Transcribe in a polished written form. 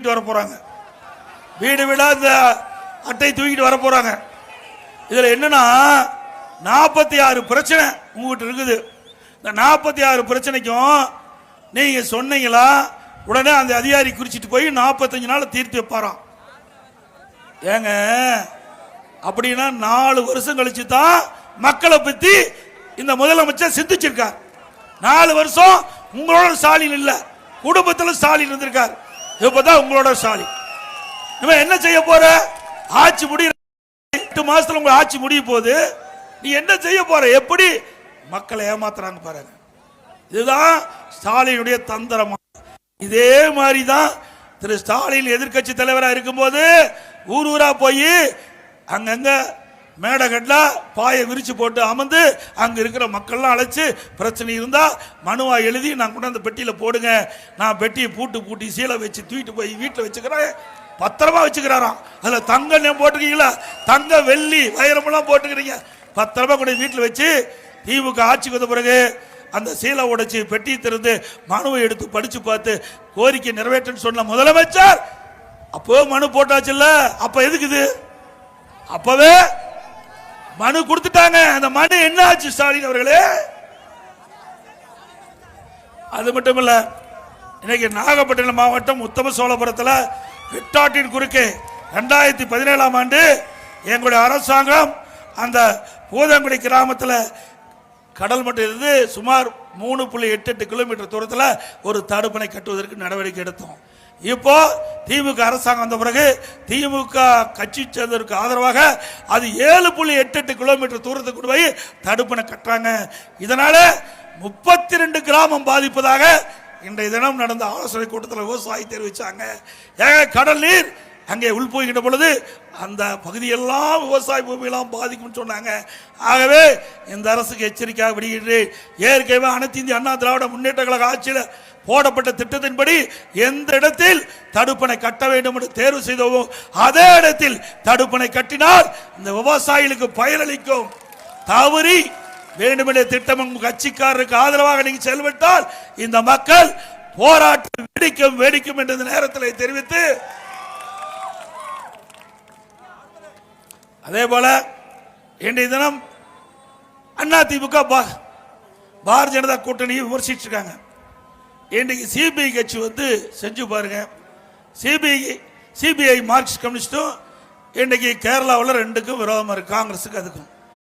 வர போறாங்க. வீடு வீடா இந்த அட்டை தூக்கிட்டு வர போறாங்க. இதுல என்னன்னா 46 பிரச்சனை உங்ககிட்ட இருக்குது. இந்த 46 பிரச்சனைக்கும் நீங்க சொன்னீங்களா உடனே அந்த அதிகாரி குறிச்சிட்டு போய் 45 நாள் தீர்த்து வைப்பாராம். ஏங்க அப்படின்னா 4 வருஷம் கழிச்சு தான் மக்களை பத்தி இந்த முதலமைச்சர் சிந்திச்சிருக்கார். 4 வருஷம் உங்களோட ஸ்டாலின் இல்ல, குடும்பத்தில் ஸ்டாலின் இருந்திருக்கார். இப்பதான் உங்களோட ஸ்டாலின். இவன் என்ன செய்ய போற? ஆட்சி முடிய 8 மாசத்துல உங்க ஆட்சி முடிய போகுது. நீ என்ன செய்ய போற? எப்படி மக்களை ஏமாத்துறாங்க பாருங்க. இதுதான் ஸ்டாலினுடைய தந்திரமா. இதே மாதிரிதான் திரு ஸ்டாலின் எதிர்கட்சி தலைவராக இருக்கும்போது ஊர் ஊரா போய் அங்கங்க மேடகட்ல பாயை விரிச்சு போட்டு அமர்ந்து அங்க இருக்கிற மக்கள்லாம் அழைச்சு பிரச்சனை இருந்தா மனுவா எழுதி நான் கொண்டு அந்த பெட்டியில போடுங்க, நான் பெட்டியை பூட்டி சீலை வச்சு தூக்கிட்டு போய் வீட்டில் வச்சுக்கிறேன், பத்திரமா வச்சுக்கிறாராம். அதுல தங்கம் போட்டுக்கீங்களா, தங்க வெள்ளி வைரமெல்லாம் போட்டுக்கிறீங்க, பத்திரமா கொண்டு வீட்டில் வச்சு திமுக ஆட்சிக்கு வந்த பிறகு அந்த சீலை உடைச்சு பெட்டி திறந்து மனுவை எடுத்து படிச்சு பார்த்து கோரிக்கை நிறைவேற்றன்னு சொன்ன முதலமைச்சர் அப்போ மனு போட்டாச்சு இல்ல. அப்ப எதுக்குது? அப்பவே மனு கொடுத்துட்டாங்க. அந்த மனு என்ன ஆச்சு ஸ்டாலின் அவர்களே? அது மட்டும் இல்ல, இன்னைக்கு நாகப்பட்டினம் மாவட்டம் உத்தம சோழபுரத்தில் வெட்டாட்டின் குறுக்கே 2017ஆம் ஆண்டு எங்களுடைய அரசாங்கம் அந்த பூதங்குடி கிராமத்தில் கடல் மட்டம் இருந்து சுமார் 3.88 கிலோமீட்டர் தூரத்தில் ஒரு தடுப்பணை கட்டுவதற்கு நடவடிக்கை எடுத்தோம். இப்போ திமுக அரசாங்கம் வந்த பிறகு திமுக கட்சி சேர்ந்ததற்கு ஆதரவாக அது 7.88 கிலோமீட்டர் தூரத்துக்கு போய் தடுப்பணை கட்டுறாங்க. இதனால 32 கிராமம் பாதிப்பதாக இன்றைய தினம் நடந்த ஆலோசனை கூட்டத்தில் விவசாயி தெரிவிச்சாங்க. கடல் நீர் அங்கே உள்போய்கின்ற பொழுது அந்த பகுதியெல்லாம் விவசாய பூமியெல்லாம் பாதிக்கும் சொன்னாங்க. ஆகவே இந்த அரசுக்கு எச்சரிக்கையாக விடுகிறேன். ஏற்கனவே அனைத்து இந்திய அண்ணா திராவிட முன்னேற்ற கழக ஆட்சியில் போடப்பட்ட திட்டத்தின்படி எந்த இடத்தில் தடுப்பணை கட்ட வேண்டும் என்று தேர்வு செய்தோமோ அதே இடத்தில் தடுப்பணை கட்டினால் இந்த விவசாயிகளுக்கு பயனளிக்கும். தவறி வேண்டுமென்ற திட்டம் கட்சிக்காரருக்கு ஆதரவாக நீங்க செயல்பட்டால் இந்த மக்கள் போராட்டம் வெடிக்கும் என்ற நேரத்தில் தெரிவித்து, அதே போல இன்றைய தினம் அதிமுக பாரதிய ஜனதா கூட்டணியை விமர்சிச்சு இருக்காங்க. இன்றைக்கு சிபிஐ கட்சி வந்து செஞ்சு பாருங்க. சிபிஐ மார்க்சிஸ்ட் கம்யூனிஸ்டும் இன்றைக்கு கேரளாவில் 2க்கும் விரோதமாக இருக்கு, காங்கிரஸுக்கு அதுக்கும்.